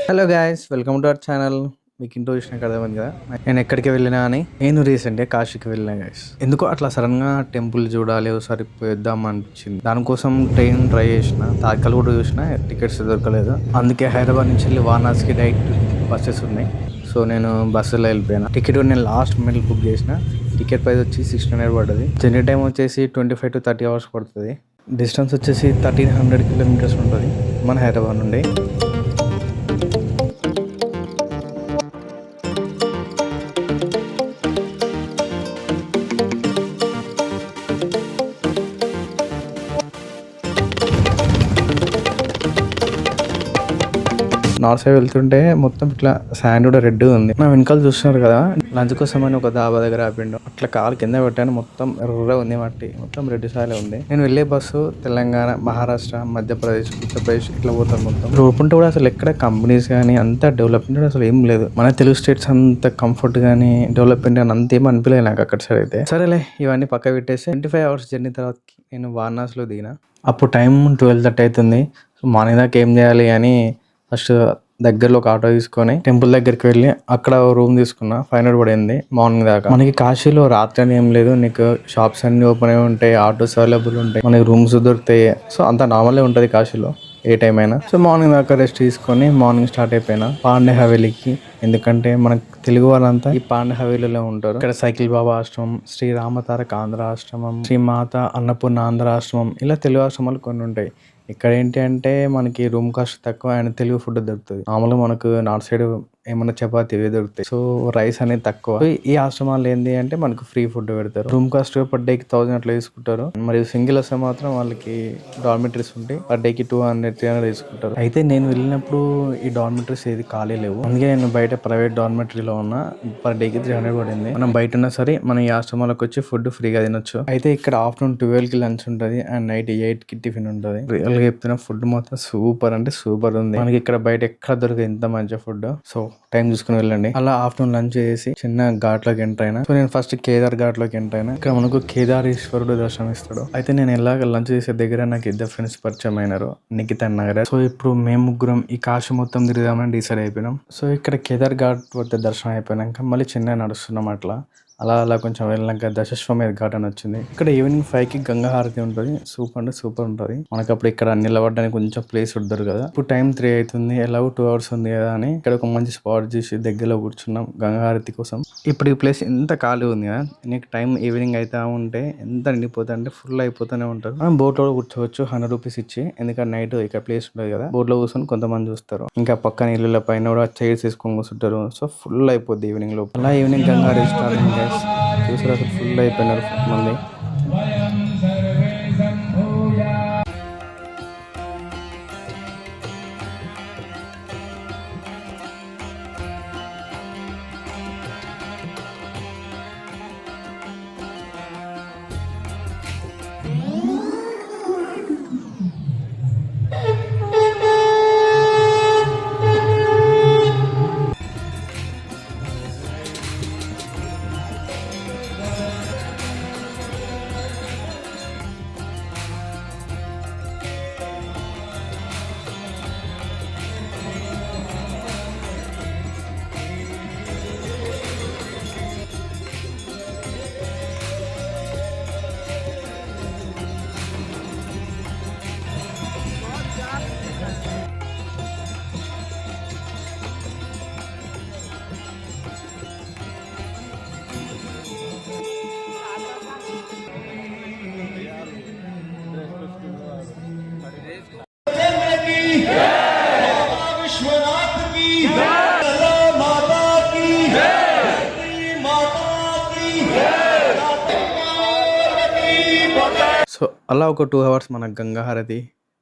Hello guys, welcome to our channel. మీకు intro చూసినాక అర్థమైంది కదా నేను ఎక్కడికి వెళ్ళినా అని. నేను రీసెంట్గా కాశీకి వెళ్ళినా గైస్. ఎందుకో అట్లా సడన్గా టెంపుల్ చూడాలి ఒకసారి పోద్దాం అనిపించింది. దానికోసం ట్రైన్ ట్రై చేసిన, తాత్కాల్ కూడా చూసిన, టికెట్స్ దొరకలేదు. అందుకే హైదరాబాద్ నుంచి వెళ్ళి వారణాసికి డైరెక్ట్ బస్సెస్ ఉన్నాయి. సో నేను బస్సులో వెళ్ళిపోయినా. టికెట్ నేను లాస్ట్ మినిట్ బుక్ చేసిన. టికెట్ ప్రైస్ వచ్చి 600 పడ్డది. జర్నీ టైం వచ్చేసి 25 to 30 hours పడుతుంది. డిస్టెన్స్ వచ్చేసి 1300 kilometers ఉంటుంది మన హైదరాబాద్ నుండి. నార్త్ సైడ్ వెళ్తుంటే మొత్తం ఇట్లా శాండ్ కూడా రెడ్ ఉంది. నా వెనకాల చూస్తున్నారు కదా, లంచ్ కోసం అని ఒక దాబా దగ్గర ఆపిండు. అట్లా కాలు కింద పెట్టాను, మొత్తం ఎర్ర ఉంది, మట్టి మొత్తం రెడ్ సాయిలే ఉంది. నేను వెళ్ళే బస్సు తెలంగాణ, మహారాష్ట్ర, మధ్యప్రదేశ్, ఉత్తరప్రదేశ్ ఇట్లా పోతాను. మొత్తం రోడ్ ఉంటే కూడా అసలు ఎక్కడ కంపెనీస్ కానీ అంత డెవలప్మెంట్ అసలు ఏం లేదు. మన తెలుగు స్టేట్స్ అంత కంఫర్ట్ గానీ డెవలప్మెంట్ కానీ అంతేం అనిపించలేదు నాకు అక్కడ సైడ్ అయితే. సరేలే ఇవన్నీ పక్క పెట్టేసి 25 hours జర్నీ తర్వాత నేను వారణాసిలో దిగిన. అప్పుడు టైం 12:30 అవుతుంది. సో మార్నింగ్ దాకా ఏం చేయాలి అని ఫస్ట్ దగ్గరలో ఒక ఆటో తీసుకొని టెంపుల్ దగ్గరికి వెళ్ళి అక్కడ రూమ్ తీసుకున్నా. 500 పడింది మార్నింగ్ దాకా. మనకి కాశీలో రాత్రి అని ఏం లేదు, నీకు షాప్స్ అన్ని ఓపెన్ అయి ఉంటాయి, ఆటోస్ అవైలబుల్ ఉంటాయి, మనకి రూమ్స్ దొరుకుతాయి. సో అంత నార్మలే ఉంటుంది కాశీలో ఏ టైం అయినా. సో మార్నింగ్ దాకా రెస్ట్ తీసుకొని మార్నింగ్ స్టార్ట్ అయిపోయినా పాండే హవేలీకి. ఎందుకంటే మనకు తెలుగు వాళ్ళంతా ఈ పాండే హవేలీలో ఉంటారు. ఇక్కడ సైకిల్ బాబా ఆశ్రమం, శ్రీ రామతారక ఆంధ్ర ఆశ్రమం, శ్రీ మాత అన్నపూర్ణ ఆంధ్ర ఆశ్రమం, ఇలా తెలుగు ఆశ్రమాలు కొన్ని ఉంటాయి. ఇక్కడ ఏంటి అంటే మనకి రూమ్ కాస్ట్ తక్కువ అండ్ తెలుగు ఫుడ్ దొరుకుతుంది. మామూలుగా మనకు నార్త్ సైడ్ ఏమన్నా చపాతీ ఇవే దొరుకుతాయి. సో రైస్ అనేది తక్కువ. ఈ ఆశ్రమాలు ఏంటి అంటే మనకు ఫ్రీ ఫుడ్ పెడతారు. రూమ్ కాస్ట్ పర్ డేకి 1000 అట్లా తీసుకుంటారు. మరియు సింగిల్ వస్తే మాత్రం వాళ్ళకి డార్మిటరీస్ ఉంటాయి, పర్ డేకి 200-300 తీసుకుంటారు. అయితే నేను వెళ్ళినప్పుడు ఈ డార్మిటరీస్ ఏది ఖాళీ లేవు, అందుకే నేను బయట ప్రైవేట్ డార్మిటరీలో ఉన్నా. పర్ డేకి 300 పడింది. మనం బయట ఉన్నా సరే మనం ఈ ఆశ్రమాలకు వచ్చి ఫుడ్ ఫ్రీగా తినొచ్చు. అయితే ఇక్కడ ఆఫ్టర్నూన్ 12కి లంచ్ ఉంటుంది అండ్ నైట్ 8కి టిఫిన్ ఉంటుంది. రియల్ గా చెప్తున్నా, ఫుడ్ మాత్రం సూపర్ అంటే సూపర్ ఉంది. మనకి ఇక్కడ బయట ఎక్కడ దొరికే ఇంత మంచి ఫుడ్. సో టైం చూసుకుని వెళ్ళండి. అలా ఆఫ్టర్నూన్ లంచ్ చేసి చిన్న ఘాట్ లోకి ఎంటర్ అయినా. సో నేను ఫస్ట్ కేదార్ ఘాట్ లోకి ఎంటర్ అయినా. ఇక్కడ మనకు కేదారేశ్వరుడు దర్శనం ఇస్తాడు. అయితే నేను ఎలాగ లంచ్ చేసే దగ్గర నాకు ఇద్దరు ఫ్రెండ్స్ పరిచయం అయినారు, నిఖిత్ అండ్ నగరాజ్. సో ఇప్పుడు మేము ముగ్గురం ఈ కాశీ మొత్తం తిరుగుదామని డిసైడ్ అయిపోయినాం. సో ఇక్కడ కేదార్ ఘాట్ వద్ద దర్శనం అయిపోయినాక మళ్ళీ చిన్న నడుస్తున్నాం. అట్లా అలా కొంచెం వెళ్ళినాక దశశ్వమేధ ఘాట్ అని వచ్చింది. ఇక్కడ ఈవినింగ్ 5కి గంగా హారతి ఉంటుంది. సూపర్ అంటే సూపర్ ఉంటుంది. మనకు అప్పుడు ఇక్కడ నిలబడడానికి కొంచెం ప్లేస్ ఉండదు కదా. ఇప్పుడు టైం 3 అవుతుంది, ఎలాగో 2 hours ఉంది కదా అని ఇక్కడ ఒక మంచి స్పాట్ చూసి దగ్గరలో కూర్చున్నాం గంగా హారతి కోసం. ఇప్పుడు ఈ ప్లేస్ ఎంత ఖాళీ ఉంది కదా, నీకు టైం ఈవినింగ్ అయితే ఉంటే ఎంత నిండిపోతా అంటే ఫుల్ అయిపోతూనే ఉంటారు. మనం బోట్ లో కూర్చోవచ్చు 100 rupees ఇచ్చి. ఎందుకంటే నైట్ ఇక్కడ ప్లేస్ ఉంటుంది కదా, బోట్ లో కూర్చొని కొంతమంది చూస్తారు. ఇంకా పక్కన ఇళ్ళ పైన కూడా చైర్స్ వేసుకొని కూర్చుంటారు. సో ఫుల్ అయిపోద్ది ఈవినింగ్ లో. అలా ఈవినింగ్ గంగా హారతి స్టార్ట్ అయింది గైస్. చూసారు అసలు ఫుల్ అయిపోయినారు మంది. సో అలా ఒక 2 hours మన గంగా హారతి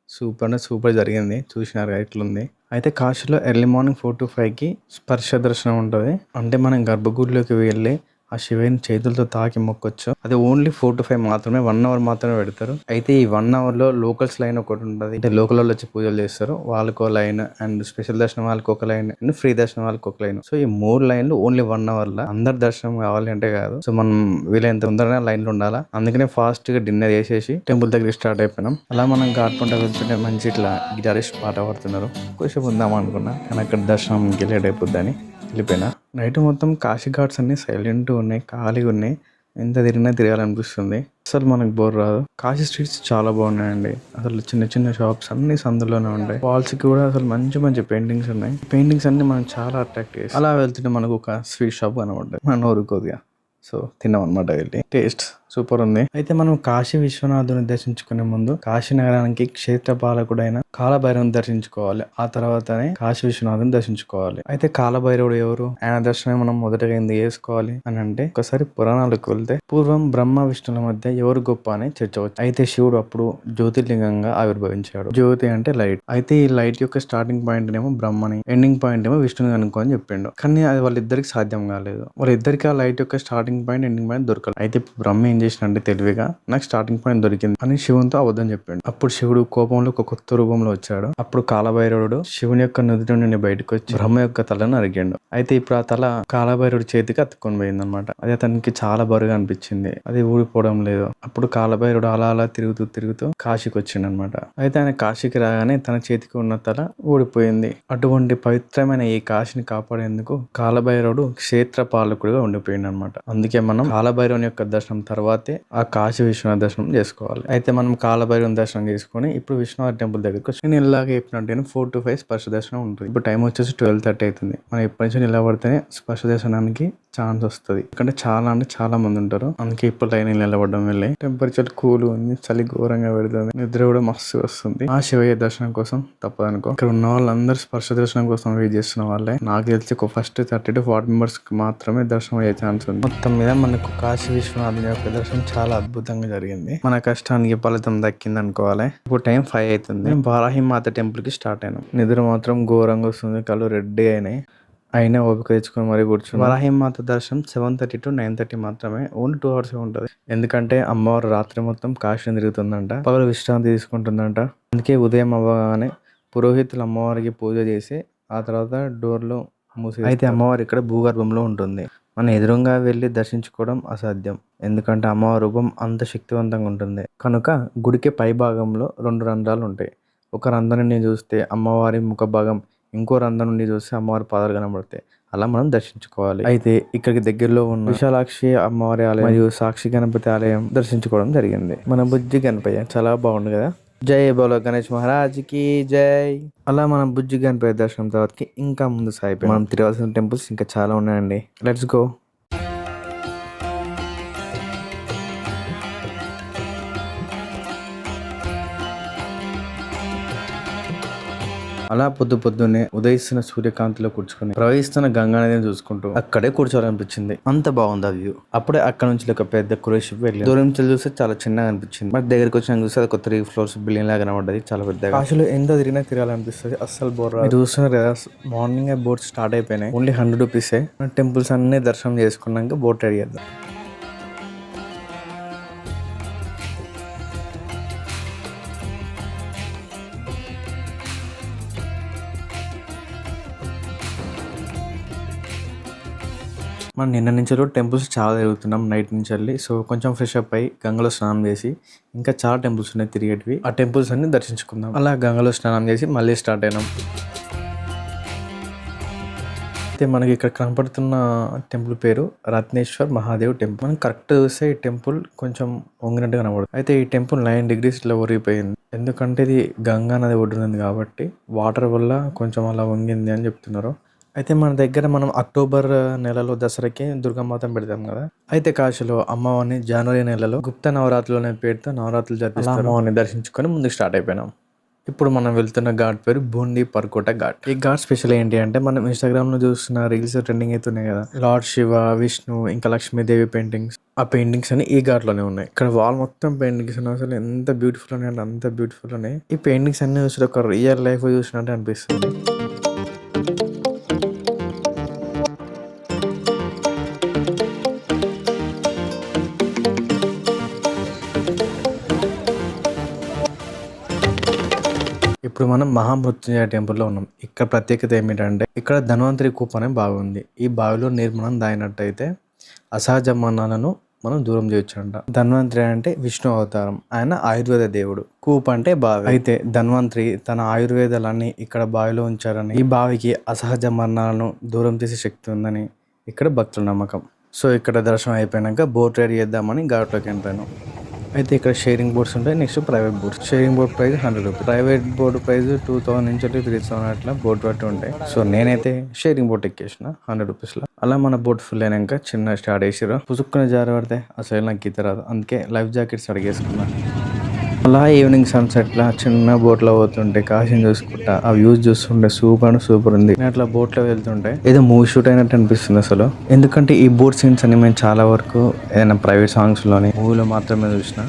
సూపర్ అంటే సూపర్ జరిగింది. చూసినారు ఇట్లుంది. అయితే కాశీలో ఎర్లీ మార్నింగ్ 4 to 5కి స్పర్శ దర్శనం ఉంటుంది. అంటే మనం గర్భగుడిలోకి వెళ్ళి ఆ శివయ్యని చేతులతో తాకి మొక్కొచ్చు. అది ఓన్లీ 4 to 5 మాత్రమే, 1 hour మాత్రమే పెడతారు. అయితే ఈ 1 hour లో లోకల్స్ లైన్ ఒకటి ఉంటుంది. అంటే లోకల్ వాళ్ళు వచ్చి పూజలు చేస్తారు, వాళ్ళకో లైన్, అండ్ స్పెషల్ దర్శనం వాళ్ళకి ఒక లైన్, అండ్ ఫ్రీ దర్శనం వాళ్ళకి ఒక లైన్. సో ఈ 3 లైన్లు ఓన్లీ 1 hour లా. అందరి దర్శనం కావాలి అంటే కాదు. సో మనం వీలైనంత తొందరగా లైన్లో ఉండాలా. అందుకనే ఫాస్ట్ గా డిన్నర్ చేసేసి టెంపుల్ దగ్గర స్టార్ట్ అయిపోయినాం. అలా మనం ఘాట్ పంట వెళ్తుంటే మంచి ఇట్లా గిటారిస్ట్ పాట పాడుతున్నారు. కొంచెం ఉందాం అనుకున్నా, కానీ అక్కడ దర్శనం లేట్ అయిపోద్దని వెళ్ళిపోయినా. నైట్ మొత్తం కాశీ ఘాట్స్ అన్ని సైలెంట్ ఉన్నాయి, ఖాళీగా ఉన్నాయి. ఎంత తిరిగినా తిరగాలనిపిస్తుంది. అసలు మనకు బోర్ రాదు. కాశీ స్ట్రీట్స్ చాలా బాగున్నాయండి. అసలు చిన్న చిన్న షాప్స్ అన్ని సందులోనే ఉంటాయి. వాల్స్ కి కూడా అసలు మంచి మంచి పెయింటింగ్స్ ఉన్నాయి. పెయింటింగ్స్ అన్ని మనం చాలా అట్రాక్ట్ చేస్తాయి. అలా వెళ్తుంటే మనకు ఒక స్వీట్ షాప్ కనబడ్డది. మన నోరు కొద్దిగా సో తిన్నాం అనమాట. వెళ్ళి టేస్ట్ సూపర్ ఉంది. అయితే మనం కాశీ విశ్వనాథుని దర్శించుకునే ముందు కాశీ నగరానికి క్షేత్ర పాలకుడైన కాలభైరవుని దర్శించుకోవాలి. ఆ తర్వాతనే కాశీ విశ్వనాథుని దర్శించుకోవాలి. అయితే కాలభైరవుడు ఎవరు, ఆయన దర్శనం మనం మొదటగా ఎందుకు చేసుకోవాలి అని అంటే, ఒకసారి పురాణాలకు వెళ్తే పూర్వం బ్రహ్మ విష్ణుల మధ్య ఎవరు గొప్ప అని చర్చ వచ్చింది. అయితే శివుడు అప్పుడు జ్యోతిర్లింగంగా ఆవిర్భవించాడు. జ్యోతి అంటే లైట్. అయితే ఈ లైట్ యొక్క స్టార్టింగ్ పాయింట్ ఏమో బ్రహ్మని, ఎండింగ్ పాయింట్ ఏమో విష్ణుని అనుకోని చెప్పిండు. కానీ అది వాళ్ళిద్దరికి సాధ్యం కాలేదు. వాళ్ళిద్దరికి ఆ లైట్ యొక్క స్టార్టింగ్ పాయింట్, ఎండింగ్ పాయింట్ దొరకలేదు. అయితే బ్రహ్మ ఏం చేసినంటే తెలివిగా, నాకు స్టార్టింగ్ పాయింట్ దొరికింది అని శివునితో అబద్ధం చెప్పిండు. అప్పుడు శివుడు కోపంలో ఒక కొత్త రూపంలో వచ్చాడు. అప్పుడు కాలభైరవుడు శివుని యొక్క నుదుటి నుండి బయటకు వచ్చి బ్రహ్మ యొక్క తలను అరిగిండు. అయితే ఇప్పుడు ఆ తల కాలభైరవుడి చేతికి అతుక్కొని పోయింది అనమాట. అది అతనికి చాలా బరువుగా అనిపించింది. అది ఊడిపోవడం లేదు. అప్పుడు కాలభైరవుడు అలా అలా తిరుగుతూ తిరుగుతూ కాశీకి వచ్చిండు అనమాట. అయితే ఆయన కాశీకి రాగానే తన చేతికి ఉన్న తల ఊడిపోయింది. అటువంటి పవిత్రమైన ఈ కాశీని కాపాడేందుకు కాలభైరవుడు క్షేత్ర పాలకుడిగా ఉండిపోయింది అనమాట. అందుకే మనం కాలభైరవుని యొక్క దర్శనం తర్వాతే ఆ కాశీ విశ్వనాథ దర్శనం చేసుకోవాలి. అయితే మనం కాలభైరవుని దర్శనం చేసుకుని ఇప్పుడు విశ్వనాథ టెంపుల్ దగ్గరికి వచ్చి, నేను ఇలాగే చెప్పినట్టు 4 to 5 స్పర్శ దర్శనం ఉంటుంది. ఇప్పుడు టైం వచ్చేసి 12:30 అవుతుంది. మనం ఎప్పటి నుంచి నిలబడితేనే స్పర్శ దర్శనానికి ఛాన్స్ వస్తుంది. ఎందుకంటే చాలా అంటే చాలా మంది ఉంటారు. అందుకే ఇప్పుడు లైన్ నిలబడడం వెళ్ళి. టెంపరేచర్ కూల్ ఉంది, చలి ఘోరంగా పెడుతుంది, నిద్ర కూడా మస్తు వస్తుంది. ఆ శివయ్య దర్శనం కోసం తప్పదనుకో. ఇక్కడ ఉన్న వాళ్ళందరూ స్పర్శ దర్శనం కోసం వెయిట్ చేస్తున్న వాళ్ళే. నాకు తెలిసి ఒక ఫస్ట్ 30 to 40 మెంబర్స్ కి మాత్రమే దర్శనం అయ్యే ఛాన్స్ ఉంది. మొత్తం మీద మనకు కాశీ విశ్వనాథుని యొక్క దర్శనం చాలా అద్భుతంగా జరిగింది. మన కష్టానికి ఫలితం దక్కింది అనుకోవాలి. ఇప్పుడు టైం 5 అవుతుంది. మేము వారాహి మాత టెంపుల్ కి స్టార్ట్ అయినాం. నిద్ర మాత్రం ఘోరంగా వస్తుంది, కళ్ళు రెడ్ అయినాయి. అయినా ఓపిక తెచ్చుకొని మరీ కూర్చుని. వారాహి మాత దర్శనం 7:30 to 9:30 మాత్రమే. ఓన్లీ 2 hours ఉంటుంది. ఎందుకంటే అమ్మవారు రాత్రి మొత్తం కాశీని తిరుగుతుందంట, పగలు విశ్రాంతి తీసుకుంటుందంట. అందుకే ఉదయం అవ్వగానే పురోహితులు అమ్మవారికి పూజ చేసి ఆ తర్వాత డోర్లు మూసి. అయితే అమ్మవారు ఇక్కడ భూగర్భంలో ఉంటుంది. మన ఎదురుగా వెళ్ళి దర్శించుకోవడం అసాధ్యం. ఎందుకంటే అమ్మవారి రూపం అంత శక్తివంతంగా ఉంటుంది. కనుక గుడికి పై భాగంలో 2 రంధ్రాలు ఉంటాయి. ఒక రంధ్రం నుండి చూస్తే అమ్మవారి ముఖ భాగం, ఇంకో రంధ్రం నుండి చూస్తే అమ్మవారి పాదాలు కనబడతాయి. అలా మనం దర్శించుకోవాలి. అయితే ఇక్కడికి దగ్గరలో ఉన్న విశాలాక్షి అమ్మవారి ఆలయం మరియు సాక్షి గణపతి ఆలయం దర్శించుకోవడం జరిగింది. మన బుజ్జి గణపయ్య చాలా బాగుంది కదా. జై బోలో గణేష్ మహారాజ్ కి జై. అలా మనం బుజ్జి గణపయ్య దర్శనం తర్వాతకి ఇంకా ముందు సాగిపోయి మనం తిరగాల్సిన టెంపుల్స్ ఇంకా చాలా ఉన్నాయండి. Let's go. అలా పొద్దున్నే ఉదయిస్తున్న సూర్యకాంతిలో కూర్చుని ప్రవహిస్తున్న గంగా నదిని చూసుకుంటూ అక్కడే కూర్చోవాలనిపించింది. అంత బాగుంది ఆ వ్యూ. అప్పుడే అక్కడ నుంచి ఒక పెద్ద క్రూజ్ షిప్ వెళ్ళి దూరం నుంచి చూస్తే చాలా చిన్నగా అనిపించింది. మరి దగ్గరికి వచ్చిన చూస్తే అది ఒక 3 floors బిల్డింగ్ లాగా కనబడ్డది, చాలా పెద్దగా. కాశీలో ఎంత తిరిగినా తిరగాలనిపిస్తుంది, అస్సలు బోర్ రాదు. చూస్తున్నారు కదా, మార్నింగ్ బోట్ స్టార్ట్ అయిపోయినాయి. Only 100 rupees. టెంపుల్స్ అన్ని దర్శనం చేసుకున్నాక బోట్ రెడీ చేద్దాం. మనం నిన్న నుంచి టెంపుల్స్ చాలా తిరుగుతున్నాం నైట్ నుంచి వెళ్ళి. సో కొంచెం ఫ్రెష్ అప్ అయ్యి గంగలో స్నానం చేసి, ఇంకా చాలా టెంపుల్స్ ఉన్నాయి తిరిగేటివి, ఆ టెంపుల్స్ అన్ని దర్శించుకుందాం. అలా గంగలో స్నానం చేసి మళ్ళీ స్టార్ట్ అయినాం. అయితే మనకి ఇక్కడ కనపడుతున్న టెంపుల్ పేరు రత్నేశ్వర్ మహాదేవ్ టెంపుల్. మనం కరెక్ట్ చూస్తే ఈ టెంపుల్ కొంచెం వంగినట్టు కనబడుతుంది. అయితే ఈ టెంపుల్ 9 degrees లో ఒరిగిపోయింది. ఎందుకంటే ఇది గంగా నది ఒడ్డునుంది కాబట్టి వాటర్ వల్ల కొంచెం అలా వంగింది అని చెప్తున్నారు. అయితే మన దగ్గర మనం అక్టోబర్ నెలలో దసరాకి దుర్గామాతను పెడతాం కదా. అయితే కాశీలో అమ్మవారిని జనవరి నెలలో గుప్త నవరాత్రులు అనే పేరుతో నవరాత్రులు జరిపిస్తారు. అమ్మవారిని దర్శించుకొని ముందుకు స్టార్ట్ అయిపోయినాం. ఇప్పుడు మనం వెళ్తున్న ఘాట్ పేరు బూందీ పర్కోట ఘాట్. ఈ ఘాట్ స్పెషల్ ఏంటి అంటే, మనం ఇన్స్టాగ్రామ్ లో చూస్తున్న రీల్స్ ట్రెండింగ్ అవుతున్నాయి కదా, లార్డ్ శివ, విష్ణు, ఇంకా లక్ష్మీదేవి పెయింటింగ్స్. ఆ పెయింటింగ్స్ అని ఈ ఘాట్ లోనే ఉన్నాయి. ఇక్కడ వాల్ మొత్తం పెయింటింగ్స్ ఉన్నాయి. అసలు ఎంత బ్యూటిఫుల్ ఉన్నాయి అంటే అంత బ్యూటిఫుల్ ఉన్నాయి. ఈ పెయింటింగ్స్ అన్ని చూసి ఒక రియల్ లైఫ్ చూసినట్టు అనిపిస్తుంది. ఇప్పుడు మనం మహామృత్యుంజయ టెంపుల్లో ఉన్నాం. ఇక్కడ ప్రత్యేకత ఏమిటంటే ఇక్కడ ధన్వంతరి కూప్ అనే బావి ఉంది. ఈ బావిలో నీరు మనం తాగినట్టయితే అసహజ మరణాలను మనం దూరం చేయొచ్చంట. ధన్వంతరి అంటే విష్ణు అవతారం, ఆయన ఆయుర్వేద దేవుడు. కూప్ అంటే బావి. అయితే ధన్వంతరి తన ఆయుర్వేదాలన్నీ ఇక్కడ బావిలో ఉంచారని, ఈ బావికి అసహజ మరణాలను దూరం చేసే శక్తి ఉందని ఇక్కడ భక్తుల నమ్మకం. సో ఇక్కడ దర్శనం అయిపోయాక బోట్ రైడ్ చేద్దామని ఘాట్లోకి ఎంట్రాను. అయితే ఇక్కడ షేరింగ్ బోర్డ్స్ ఉంటాయి. Next private boards. Sharing board price 100 rupees, private board price 2000 నుంచి 3000 అట్లా బోట్ బట్టి ఉంటాయి. సో నేనైతే షేరింగ్ బోట్ ఎక్కేసిన 100 రూపీస్లో. అలా మన బోట్ ఫుల్ అయినాక చిన్న స్టార్ట్ చేసిరు. పుసుక్కున జారబడితే అసలు నాకు ఈత రాదు, అందుకే లైఫ్ జాకెట్స్ అడిగేసుకున్నా. అలా ఈవినింగ్ సన్సెట్ లా చిన్న బోట్ లో పోతుంటే కాశీని చూసుకుంటా ఆ వ్యూస్ చూస్తుంటే సూపర్ ఉంది. నేను అట్లా బోట్ లో వెళ్తుంటే ఏదో మూవీ షూట్ అయినట్టు అనిపిస్తుంది అసలు. ఎందుకంటే ఈ బోట్ సీన్స్ అని మేము చాలా వరకు ఏదైనా ప్రైవేట్ సాంగ్స్ లోని మూవీలో మాత్రమే చూసిన.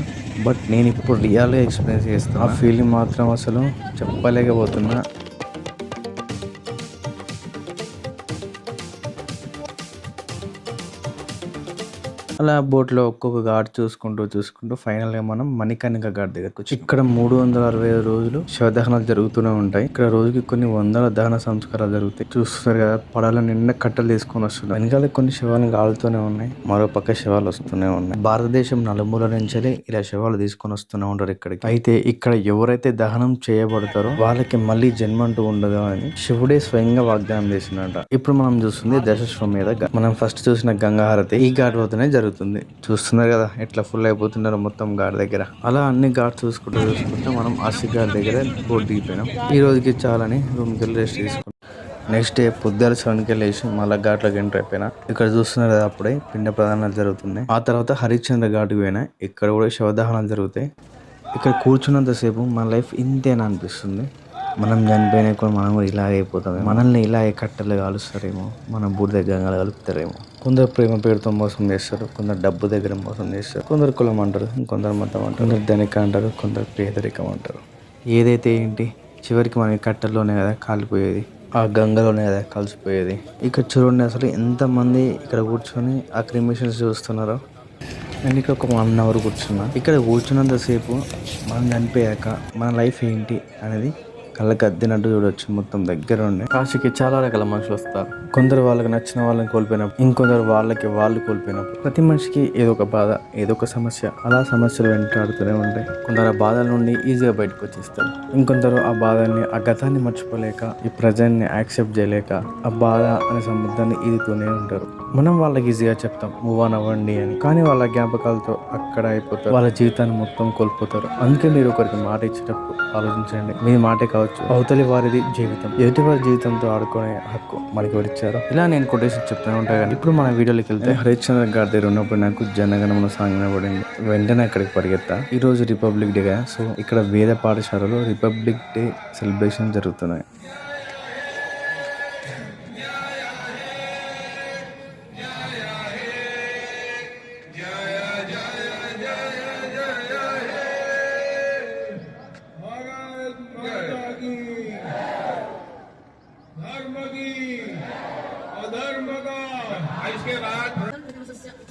బట్ నేను ఇప్పుడు రియల్ గా ఎక్స్పీరియన్స్ చేస్తాను. ఆ ఫీలింగ్ మాత్రం అసలు చెప్పలేకపోతున్నా. అలా బోట్లో ఒక్కొక్క ఘాట్ చూసుకుంటూ ఫైనల్ గా మనం మణికర్ణిక ఘాట్ దగ్గరకు వచ్చి, ఇక్కడ 365 రోజులు శవదహనాలు జరుగుతూనే ఉంటాయి. ఇక్కడ రోజుకి కొన్ని వందల దహన సంస్కారాలు జరుగుతాయి. చూస్తారు కదా, పడాల నిండా కట్టలు తీసుకొని వస్తున్నారు. వెనకాల కొన్ని శవాలు కాలుతూనే ఉన్నాయి, మరో పక్క శవాలు వస్తూనే ఉన్నాయి. భారతదేశం నలుమూల నుంచి ఇలా శవాలు తీసుకొని వస్తూనే ఉంటారు ఇక్కడికి. అయితే ఇక్కడ ఎవరైతే దహనం చేయబడతారో వాళ్ళకి మళ్ళీ జన్మ అంటూ ఉండదు అని శివుడే స్వయంగా వాగ్దానం చేసినట. ఇప్పుడు మనం చూస్తుంది దశాశ్వమేధ ఘాట్. మనం ఫస్ట్ చూసిన గంగాహారతి ఈ ఘాట్ పోతేనే జరుగుతుంది. చూస్తున్నారు కదా ఎట్లా ఫుల్ అయిపోతున్నారు మొత్తం ఘాట్ దగ్గర. అలా అన్ని ఘాట్ చూసుకుంటూ మనం ఆసిక్ ఘాట్ దగ్గర బోట్ దిగిపోయినాం. ఈ రోజుకి చాలని రూమ్కి వెళ్ళి రెస్ట్ తీసుకున్నాం. నెక్స్ట్ డే పొద్దున్న 7కి వెళ్ళేసి మళ్ళీ ఘాట్లోకి ఎంటర్ అయిపోయినా. ఇక్కడ చూస్తున్నారు కదా అప్పుడే పిండ ప్రదానాలు జరుగుతున్నాయి. ఆ తర్వాత హరిశ్చంద్ర ఘాట్కి పోయినా, ఇక్కడ కూడా శవదహనాలు జరుగుతాయి. ఇక్కడ కూర్చున్నంతసేపు మన లైఫ్ ఇంతేనా అనిపిస్తుంది. మనం చనిపోయినా కూడా మనం కూడా ఇలా అయిపోతాం, మనల్ని ఇలా కట్టలు కాలుస్తారేమో, మన బూడి దగ్గర కలుపుతారేమో. కొందరు ప్రేమ పేరుతో మోసం చేస్తారు, కొందరు డబ్బు దగ్గర మోసం చేస్తారు, కొందరు కులం అంటారు, ఇంకొందరు మతం అంటారు, కొందరు ధనిక అంటారు, కొందరు పేదరికం అంటారు. ఏదైతే ఏంటి, చివరికి మన కట్టల్లోనే కదా కాలిపోయేది, ఆ గంగలోనే కదా కలిసిపోయేది. ఇక్కడ చూడండి అసలు ఎంతమంది ఇక్కడ కూర్చొని ఆ క్రిమిషన్స్ చూస్తున్నారో. నేను ఇక్కడ ఒక 1 అవర్ కూర్చున్నా. ఇక్కడ కూర్చున్నంతసేపు మనం చనిపోయాక మన లైఫ్ ఏంటి అనేది కళ్ళకి అద్దినట్టు చూడొచ్చు. మొత్తం దగ్గర ఉండి కాశీకి చాలా రకాల మనుషులు వస్తారు. కొందరు వాళ్ళకి నచ్చిన వాళ్ళని కోల్పోయినప్పుడు, ఇంకొందరు వాళ్ళు కోల్పోయినప్పుడు. ప్రతి మనిషికి ఏదో ఒక బాధ, ఏదో ఒక సమస్య, అలా సమస్యలు వెంటాడుతూనే ఉంటాయి. కొందరు ఆ బాధల నుండి ఈజీగా బయటకు వచ్చేస్తారు. ఇంకొందరు ఆ బాధల్ని, ఆ గతాన్ని మర్చిపోలేక, ఈ ప్రజెంట్ ని యాక్సెప్ట్ చేయలేక ఆ బాధ అనే సముద్రాన్ని ఈదుతూనే ఉంటారు. మనం వాళ్ళకి ఈజీగా చెప్తాం మూవ్ ఆన్ అవ్వండి అని, కానీ వాళ్ళ జ్ఞాపకాలతో అక్కడ అయిపోతారు, వాళ్ళ జీవితాన్ని మొత్తం కోల్పోతారు. అందుకే మీరు ఒకరికి మాట ఇచ్చేటప్పుడు ఆలోచించండి, మీ మాటే కావచ్చు అవతలి వారిది జీవితం, ఎదుటి వారి జీవితంతో ఆడుకునే హక్కు మనకి ఎవరిచ్చారు. ఇలా నేను కొటేషన్ చెప్తూనే ఉంటాను. కానీ ఇప్పుడు మన వీడియోలోకి వెళ్తే, హరిశ్చంద్ర ఘాట్ దగ్గర ఉన్నప్పుడు నాకు జనగణమన సాంగ్ వినబడింది. వెంటనే అక్కడికి పరిగెత్తా. ఈ రోజు రిపబ్లిక్ డే కదా, సో ఇక్కడ వేద పాఠశాలలో రిపబ్లిక్ డే సెలబ్రేషన్ జరుగుతున్నాయి.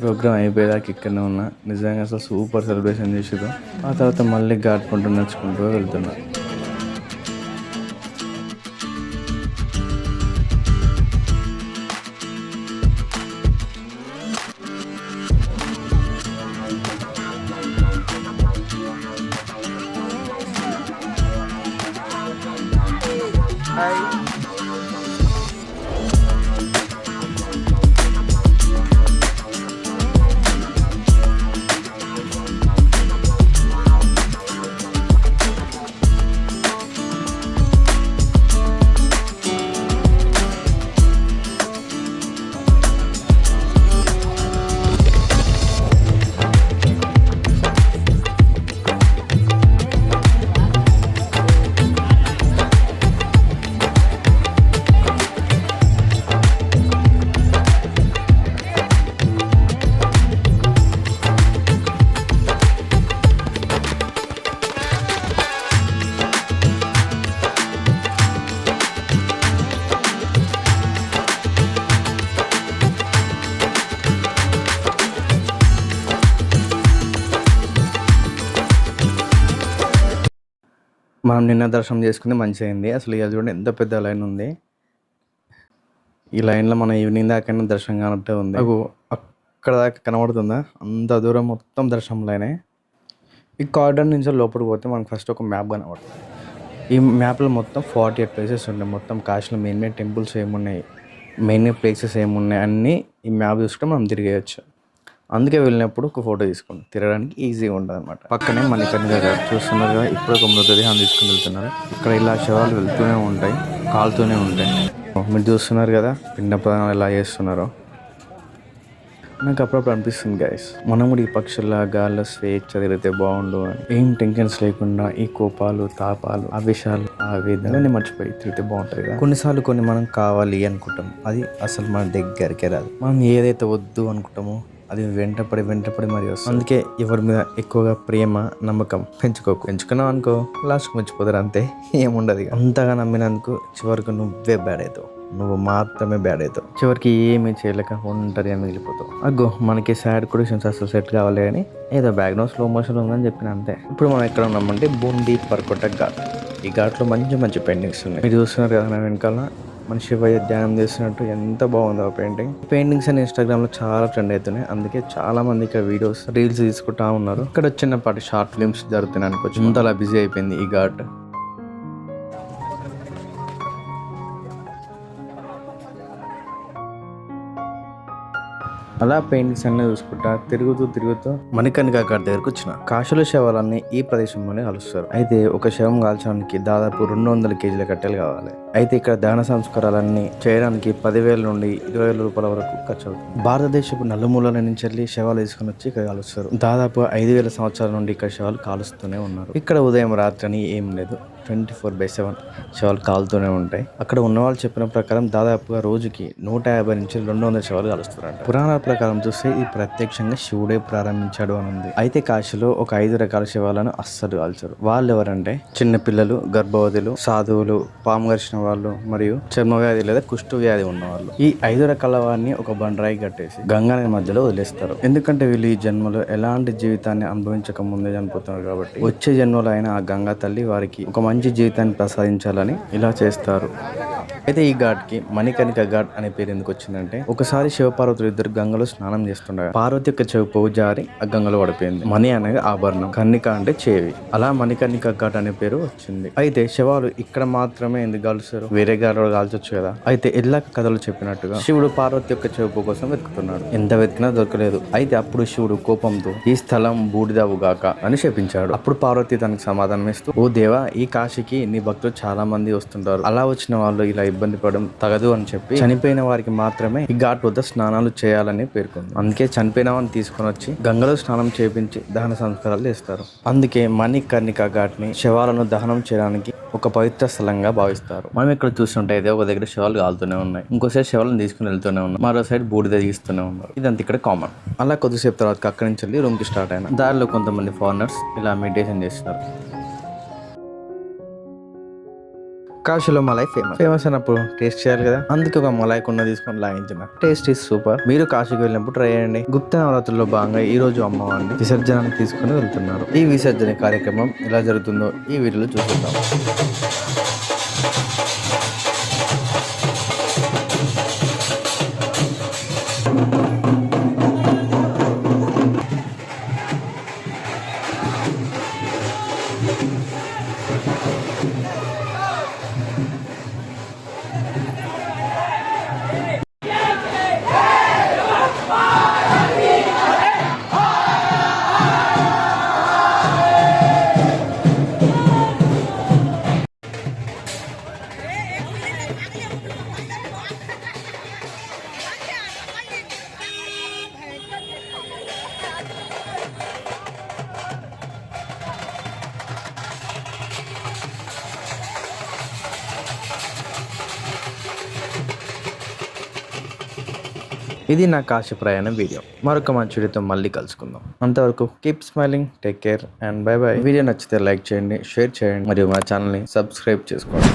ప్రోగ్రామ్ అయిపోయేదాకా ఇక్కడనే ఉన్నా. నిజంగా అసలు సూపర్ సెలబ్రేషన్ చేసారు. ఆ తర్వాత మళ్ళీ ఘాట్ కొంటూ నడుచుకుంటూ వెళ్తున్నా. మనం నిన్న దర్శనం చేసుకుంది మంచిగా అయింది. అసలు ఇవాళ చూడండి ఎంత పెద్ద లైన్ ఉంది. ఈ లైన్లో మనం ఈవినింగ్ దాకా దర్శనం కానట్టే ఉంది. నాకు అక్కడ దాకా కనబడుతుందా, అంత దూరం మొత్తం దర్శనం లైనే. ఈ కారిడార్ నుంచి లోపలికి పోతే మనకు ఫస్ట్ ఒక మ్యాప్ కనబడుతుంది. ఈ మ్యాప్లో మొత్తం 48 ప్లేసెస్ ఉంటాయి. మొత్తం కాశీలో మెయిన్ టెంపుల్స్ ఏమున్నాయి, మెయిన్ ప్లేసెస్ ఏమున్నాయి అన్నీ ఈ మ్యాప్ చూసుకుంటే మనం తిరిగేయచ్చు. అందుకే వెళ్ళినప్పుడు ఒక ఫోటో తీసుకుని తిరగడానికి ఈజీగా ఉంటుంది అనమాట. పక్కనే మణికర్ణిక ఘాట్ చూస్తున్నారు కదా, ఇప్పుడు ఒక మృతదేహం తీసుకుని వెళ్తున్నారు. ఇక్కడ ఇలా శవాలు వెళ్తూనే ఉంటాయి, కాలుతూనే ఉంటాయి. మీరు చూస్తున్నారు కదా పిండ ప్రదానాలు ఎలా చేస్తున్నారో. నాకు అప్పుడప్పుడు అనిపిస్తుంది గైస్, మనం కూడా ఈ పక్షుల గాల్లో స్వేచ్ఛ తిరిగితే బాగుండు అని. ఏం టెన్షన్స్ లేకుండా ఈ కోపాలు, తాపాలు, ఆవేశాలు, ఆవేదనని మర్చిపోయి తిరిగితే బాగుంటుంది కదా. కొన్నిసార్లు కొన్ని మనం కావాలి అనుకుంటాం, అది అసలు మన దగ్గరికే రాదు. మనం ఏదైతే వద్దు అనుకుంటామో అది వెంటపడి మరి వస్తుంది. అందుకే ఎవరి మీద ఎక్కువగా ప్రేమ, నమ్మకం పెంచుకున్నావు అనుకో లాస్ట్కి మర్చిపోతారు, అంతే. ఏముండదు. అంతగా నమ్మినందుకు చివరికి నువ్వే బ్యాడ్ అవుతావు, నువ్వు మాత్రమే బ్యాడ్ అవుతావు. చివరికి ఏమీ చేయలేక ఒంటరిగా మిగిలిపోతావు. అగ్గో మనకి సాడ్ కొడిషన్స్ అసలు సెట్ కావాలి అని ఏదో బ్యాక్గ్రౌండ్ స్లో మోషన్ ఉందని చెప్పిన అంతే. ఇప్పుడు మనం ఎక్కడ ఉన్నామంటే బూందీ పర్కోట ఘాట్. ఈ ఘాట్లో మంచి పెయింటింగ్స్ ఉన్నాయి. మీరు చూస్తున్నారు కదా నా వెనకాల మన శివయ్య ధ్యానం చేస్తున్నట్టు. ఎంత బాగుందో ఆ పెయింటింగ్స్ అని ఇన్స్టాగ్రామ్ లో చాలా ట్రెండ్ అవుతున్నాయి. అందుకే చాలా మంది ఇక్కడ వీడియోస్, రీల్స్ తీసుకుంటా ఉన్నారు. ఇక్కడ చిన్నపాటి షార్ట్ ఫిల్మ్స్ జరుగుతున్నాయి అనుకోవచ్చు. అంతలా బిజీ అయిపోయింది ఈ ఘాట్. అలా పెయింటింగ్స్ అన్నీ చూసుకుంటా తిరుగుతూ మణికర్ణిక ఘాట్ దగ్గరకు వచ్చిన. కాశీలో శవాలన్నీ ఈ ప్రదేశంలోనే కలుస్తారు. అయితే ఒక శవం కాల్చడానికి దాదాపు 200 కేజీల కట్టెలు కావాలి. అయితే ఇక్కడ దహన సంస్కారాలన్నీ చేయడానికి 10,000 నుండి 20,000 రూపాయల వరకు ఖర్చు అవుతుంది. భారతదేశపు నలుమూలల నుంచి వెళ్ళి శవాలు తీసుకుని వచ్చి ఇక్కడ కాలుస్తారు. దాదాపు 5,000 సంవత్సరాల నుండి ఇక్కడ శవాలు కాలుస్తూనే ఉన్నారు. ఇక్కడ ఉదయం రాత్రి అని ఏం లేదు, 24/7 శవాలు కాలుతూనే ఉంటాయి. అక్కడ ఉన్నవాళ్ళు చెప్పిన ప్రకారం దాదాపుగా రోజుకి 150 నుంచి 200 శవాలు కాలుస్తారంట. పురాణాల ప్రకారం చూస్తే ఇది ప్రత్యక్షంగా శివుడే ప్రారంభించాడు అని ఉంది. అయితే కాశీలో ఒక 5 రకాల శవాలను అస్సలు కాల్చరు. వాళ్ళు ఎవరంటే చిన్నపిల్లలు, గర్భవతులు, సాధువులు, పాము గరిచిన వాళ్ళు, మరియు చర్మ వ్యాధి లేదా కుష్టు వ్యాధి ఉన్నవాళ్ళు. ఈ 5 రకాల వారిని ఒక బండరాయి కట్టేసి గంగా నది మధ్యలో వదిలేస్తారు. ఎందుకంటే వీళ్ళు ఈ జన్మలో ఎలాంటి జీవితాన్ని అనుభవించక ముందే చనిపోతున్నారు కాబట్టి వచ్చే జన్మలో అయినా ఆ గంగా తల్లి వారికి ఒక మంచి జీవితాన్ని ప్రసాదించాలని ఇలా చేస్తారు. అయితే ఈ ఘాట్ కి మణికర్ణిక ఘాట్ అనే పేరు ఎందుకు వచ్చిందంటే, ఒకసారి శివపార్వతులు ఇద్దరు గంగలో స్నానం చేస్తుండగా పార్వతి యొక్క చెవి పువ్వు జారి ఆ గంగలో పడిపోయింది. మణి అనేది ఆభరణం, కర్ణిక అంటే చెవి, అలా మణికర్ణిక ఘాట్ అనే పేరు వచ్చింది. అయితే శవాలు ఇక్కడ మాత్రమే ఎందుకు కాలుస్తారు, వేరే ఘాట్లో కాల్చొచ్చు కదా. అయితే ఎల్లాక కథలు చెప్పినట్టుగా శివుడు పార్వతి యొక్క చెవి పువ్వు కోసం వెతుకుతున్నాడు. ఎంత వెతికినా దొరకలేదు. అయితే అప్పుడు శివుడు కోపంతో ఈ స్థలం బూడిదవుగాక అని శపించాడు. అప్పుడు పార్వతి తనకు సమాధానం ఇస్తూ, ఓ దేవా, ఈ కాశీకి నీ భక్తులు చాలా మంది వస్తుంటారు, అలా వచ్చిన వాళ్ళు ఇలా ఇబ్బంది పడడం తగదు అని చెప్పి చనిపోయిన వారికి మాత్రమే ఈ ఘాట్ వద్ద స్నానాలు చేయాలని పేర్కొంది. అందుకే చనిపోయిన వారిని తీసుకొని వచ్చి గంగలో స్నానం చేపించి దహన సంస్కారాలు చేస్తారు. అందుకే మణికర్ణిక ఘాట్ ని శవాలను దహనం చేయడానికి ఒక పవిత్ర స్థలంగా భావిస్తారు. మనం ఇక్కడ చూస్తుంటే అయితే ఒక దగ్గర శవాలు కాలుతూనే ఉన్నాయి, ఇంకో సైడ్ శవాలను తీసుకుని వెళ్తూనే ఉన్నాయి, మరో సైడ్ బూడిద తీస్తూనే ఉన్నారు. ఇదంతా ఇక్కడ కామన్. అలా కొద్దిసేపు తర్వాత అక్కడి నుంచి వెళ్ళి రూమ్ కి స్టార్ట్ అయినా దారిలో కొంతమంది ఫారినర్స్ ఇలా మెడిటేషన్ చేస్తున్నారు. కాశీలో మలై ఫేమస్ అయినప్పుడు టేస్ట్ చేయాలి కదా, అందుకే ఒక మలాయ్ కుండ తీసుకొని లాగించిన. Taste is super. మీరు కాశీకి వెళ్ళినప్పుడు ట్రై చేయండి. గుప్త నవరాత్రుల్లో భాగంగా ఈ రోజు అమ్మవారిని విసర్జనానికి తీసుకుని వెళ్తున్నారు. ఈ విసర్జన కార్యక్రమం ఎలా జరుగుతుందో ఈ వీడియోలో చూసుకుందాం. ఇది నా కాశీ ప్రయాణం వీడియో. మరొక మంచి వీడియోతో మళ్ళీ కలుసుకుందాం. అంతవరకు keep smiling, take care and by by. Video నచ్చితే లైక్ చేయండి, షేర్ చేయండి మరియు మా ఛానల్ని సబ్స్క్రైబ్ చేసుకోండి.